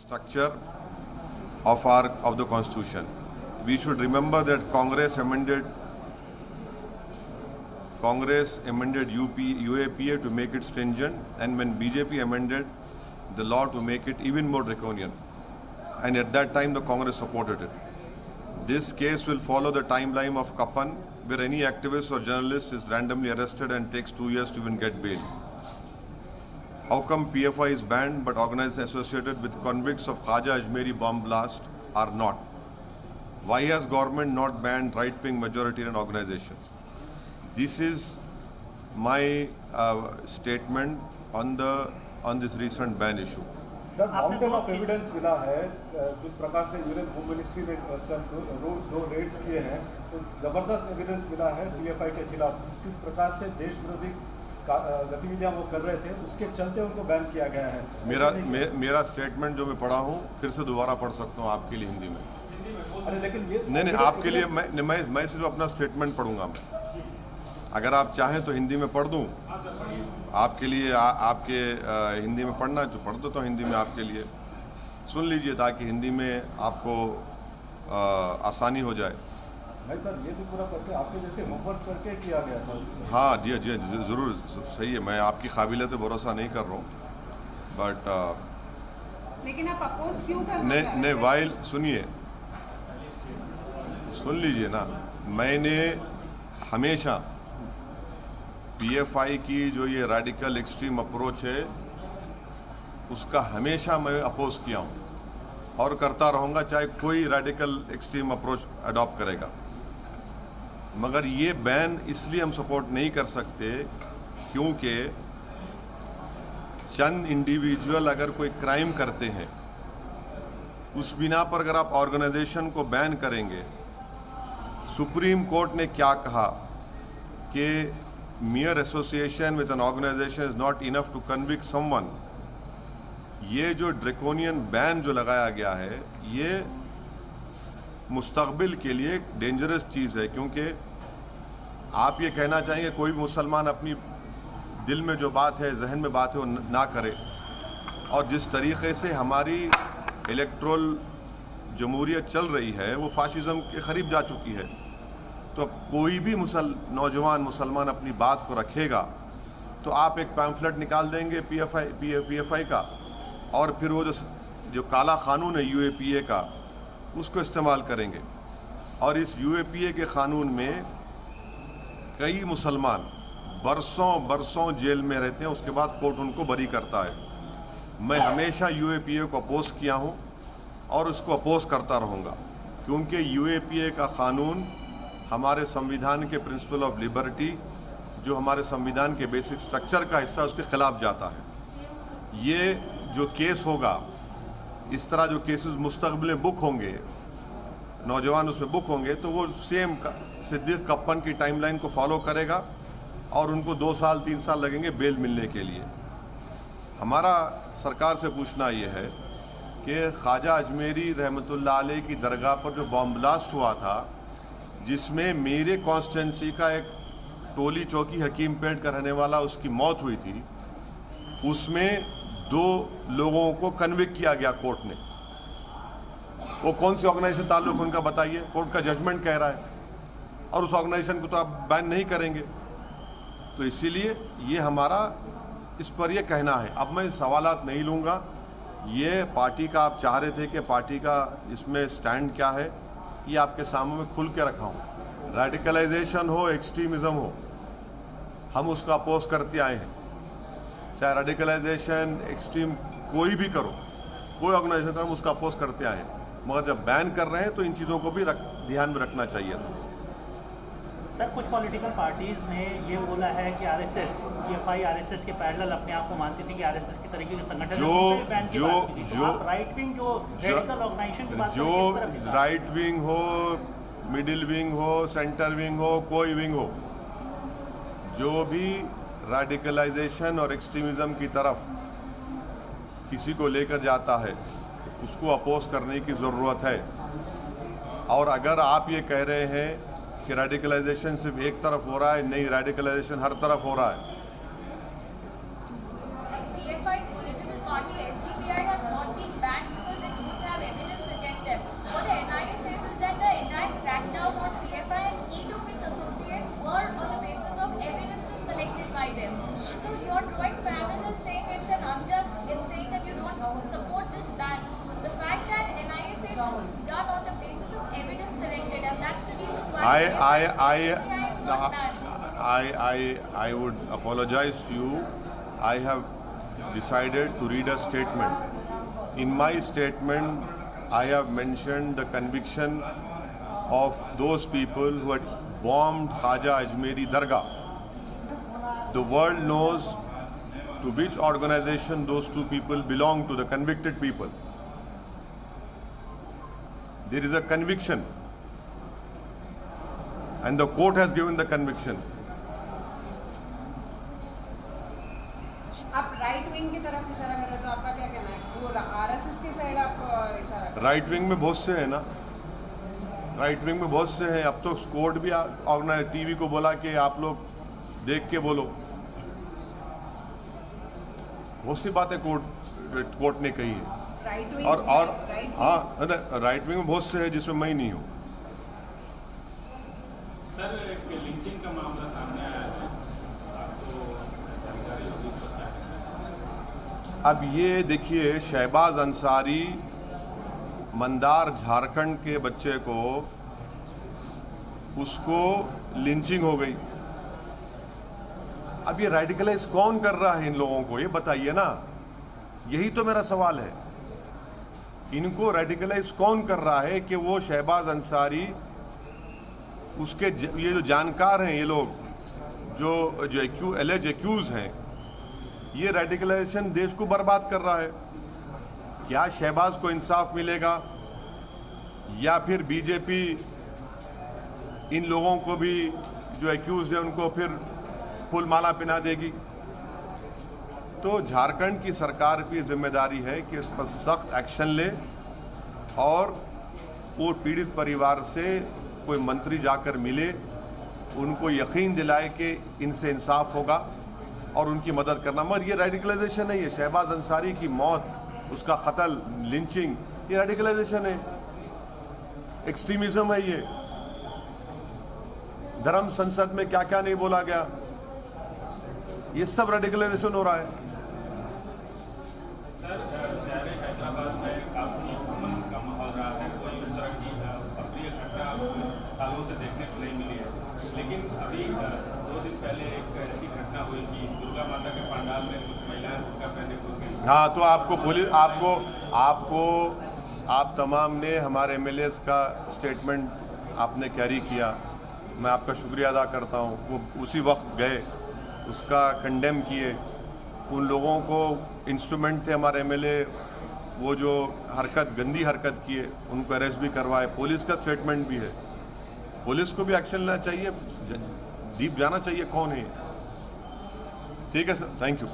structure of the constitution. We should remember that Congress amended UAPA to make it stringent, and when BJP amended the law to make it even more draconian, and at that time the Congress supported it. This case will follow the timeline of Kapan, where any activist or journalist is randomly arrested and takes 2 years to even get bail. How come PFI is banned but organizations associated with convicts of Khaja Ajmeri bomb blast are not? Why has government not banned right-wing majoritarian organizations? This is my statement on this recent ban issue. Sir, mountain of evidence मिला है जिस प्रकार से union home ministry ने दो Reds किए हैं, तो जबरदस्त एविडेंस मिला है पीएफआई के खिलाफ। किस प्रकार से देश विरोधी गतिविधियां वो कर रहे थे, उसके चलते उनको बैन किया गया है। मेरा स्टेटमेंट जो मैं पढ़ा हूँ फिर से दोबारा पढ़ सकता हूँ आपके लिए हिंदी में। अरे लेकिन ये नहीं आपके लिए मैं सिर्फ अपना स्टेटमेंट पढ़ूंगा। मैं अगर आप चाहें तो हिंदी में पढ़ दूं आपके लिए। आपके हिंदी में पढ़ना है तो पढ़ दो, तो हिंदी में आपके लिए सुन लीजिए ताकि हिंदी में आपको आसानी हो जाए। नहीं सर, ये भी पूरा करके आपके जैसे होमवर्क करके किया गया था। हाँ जी ज़रूर सही है। मैं आपकी काबिलियत पे भरोसा नहीं कर रहा हूँ, बट लेकिन आप अपोज क्यों कर रहे हैं? नहीं वाइल सुनिए, सुन लीजिए ना। मैंने हमेशा पीएफआई की जो ये रेडिकल एक्सट्रीम अप्रोच है उसका हमेशा मैं अपोज किया हूँ और करता रहूँगा, चाहे कोई रेडिकल एक्सट्रीम अप्रोच अडॉप्ट करेगा। मगर ये बैन इसलिए हम सपोर्ट नहीं कर सकते क्योंकि चंद इंडिविजुअल अगर कोई क्राइम करते हैं उस बिना पर अगर आप ऑर्गेनाइजेशन को बैन करेंगे, सुप्रीम कोर्ट ने क्या कहा कि mere association with an organization is not enough to convict someone। ये जो ड्रेकोनियन बैन जो लगाया गया है ये मुस्तकबिल के लिए एक डेंजरस चीज़ है, क्योंकि आप ये कहना चाहेंगे कोई भी मुसलमान अपनी दिल में जो बात है, जहन में बात है वो ना करे। और जिस तरीक़े से हमारी इलेक्ट्रल जमहूरियत चल रही है वो फाशिज़म के करीब जा चुकी है। तो कोई भी नौजवान मुसलमान अपनी बात को रखेगा तो आप एक पैम्फलेट निकाल देंगे पीएफआई का, और फिर वो जो काला कानून है यूएपीए का उसको इस्तेमाल करेंगे। और इस यूएपीए के कानून में कई मुसलमान बरसों जेल में रहते हैं, उसके बाद कोर्ट उनको बरी करता है। मैं हमेशा यूएपीए को अपोज किया हूँ और उसको अपोज करता रहूँगा, क्योंकि यूएपीए का कानून हमारे संविधान के प्रिंसिपल ऑफ लिबर्टी, जो हमारे संविधान के बेसिक स्ट्रक्चर का हिस्सा, उसके खिलाफ जाता है। ये जो केस होगा, इस तरह जो केसेस मुस्तकबिल में बुक होंगे, नौजवान उसमें बुक होंगे, तो वो सेम सिद्दीक कप्पन की टाइमलाइन को फॉलो करेगा और उनको 2 साल 3 साल लगेंगे बेल मिलने के लिए। हमारा सरकार से पूछना ये है कि ख्वाजा अजमेरी रहमतुल्लाह अलैह की दरगाह पर जो बॉम्ब ब्लास्ट हुआ था, जिसमें मेरे कॉन्स्टिट्यूंसी का एक टोली चौकी हकीम पेट का रहने वाला उसकी मौत हुई थी, उसमें 2 लोगों को कन्विक्ट किया गया कोर्ट ने। वो कौन सी ऑर्गेनाइजेशन ताल्लुक उनका बताइए? कोर्ट का जजमेंट कह रहा है, और उस ऑर्गेनाइजेशन को तो आप बैन नहीं करेंगे। तो इसीलिए ये हमारा इस पर ये कहना है। अब मैं सवालात नहीं लूँगा, ये पार्टी का आप चाह रहे थे कि पार्टी का इसमें स्टैंड क्या है, ये आपके सामने में खुल के रखा हूँ। रेडिकलाइजेशन हो, एक्सट्रीमिज़म हो, हम उसका अपोज करते आए हैं। चाहे रेडिकलाइजेशन एक्सट्रीम कोई भी करो, कोई ऑर्गेनाइजेशन करो, हम उसका अपोज करते आए हैं। मगर जब बैन कर रहे हैं तो इन चीज़ों को भी ध्यान में रखना चाहिए था। सर, कुछ पॉलिटिकल पार्टीज ने ये बोला है कि आरएसएस, पीएफआई आरएसएस के पैरेलल अपने आप को मानती थी कि आरएसएस की तरीके के संगठन जो राइट विंग जो रेडिकल ऑर्गेनाइजेशन की बात, जो राइट विंग हो, मिडिल विंग हो, सेंटर विंग हो, कोई विंग हो, जो भी रेडिकलाइजेशन और एक्सट्रीमिज्म की तरफ किसी को लेकर जाता है उसको अपोज करने की ज़रूरत है। और अगर आप ये कह रहे हैं कि रेडिकलाइजेशन सिर्फ एक तरफ हो रहा है, नहीं, रेडिकलाइजेशन हर तरफ हो रहा है। PFI political party SDPI has not been banned because I would apologize to you. I have decided to read a statement. In my statement, I have mentioned the conviction of those people who had bombed Khaja Ajmeri Dargah. The world knows to which organization those two people belong to, the convicted people. There is a conviction, and the court has given the conviction. आप right wing की तरफ इशारा कर रहे हो, तो आपका क्या कहना है? वो आरएसएस की साइड आप इशारा कर रहे राइट विंग में बहुत से हैं ना, राइट विंग में बहुत से हैं। अब तो कोर्ट भी ऑर्गेनाइज टीवी को बोला कि आप लोग देख के बोलो। बहुत सी बातें कोर्ट ने कही है। राइट विंग और हाँ, राइट विंग में बहुत से हैं जिसमें मैं ही नहीं हूँ। सर, एक लिंचिंग का मामला सामने आया है, आपको जानकारी होगी तो क्या है? अब ये देखिए, शहबाज अंसारी मंदार झारखंड के बच्चे को, उसको लिंचिंग हो गई। अब ये रेडिकलाइज कौन कर रहा है इन लोगों को, ये बताइए ना। यही तो मेरा सवाल है, इनको रेडिकलाइज कौन कर रहा है कि वो शहबाज अंसारी, उसके ये जो जानकार हैं, ये लोग जो एलेज एक्यूज हैं, ये रेडिकलाइजेशन देश को बर्बाद कर रहा है। क्या शहबाज को इंसाफ मिलेगा, या फिर बीजेपी इन लोगों को भी जो एक्यूज है उनको फिर फूल माला पहना देगी? तो झारखंड की सरकार की जिम्मेदारी है कि इस पर सख्त एक्शन ले, और वो पीड़ित परिवार से कोई मंत्री जाकर मिले, उनको यकीन दिलाए कि इनसे इंसाफ होगा और उनकी मदद करना। मगर ये रेडिकलाइजेशन है, ये शहबाज अंसारी की मौत, उसका कत्ल, लिंचिंग, ये रेडिकलाइजेशन है, एक्सट्रीमिज्म है। ये धर्म संसद में क्या क्या नहीं बोला गया, ये सब रेडिकलाइजेशन हो रहा है। सर, शहर हैदराबाद में काफी अमन का माहौल रहा है, कोई इस तरह की अप्रिय घटना सालों से देखने को नहीं मिली है। लेकिन अभी 2 दिन पहले एक ऐसी घटना हुई कि दुर्गा माता के पंडाल में कुछ महिलाएं बुर्का पहने घुस गई। हाँ, तो आपको पुलिस आप तमाम ने हमारे एमएलएस का स्टेटमेंट आपने कैरी किया, मैं आपका शुक्रिया अदा करता हूँ। वो उसी वक्त गए, उसका कंडेम किए। उन लोगों को इंस्ट्रूमेंट थे हमारे एमएलए, वो जो गंदी हरकत किए, उनको अरेस्ट भी करवाए। पुलिस का स्टेटमेंट भी है, पुलिस को भी एक्शन लेना चाहिए, डीप जाना चाहिए कौन है। ठीक है सर, थैंक यू।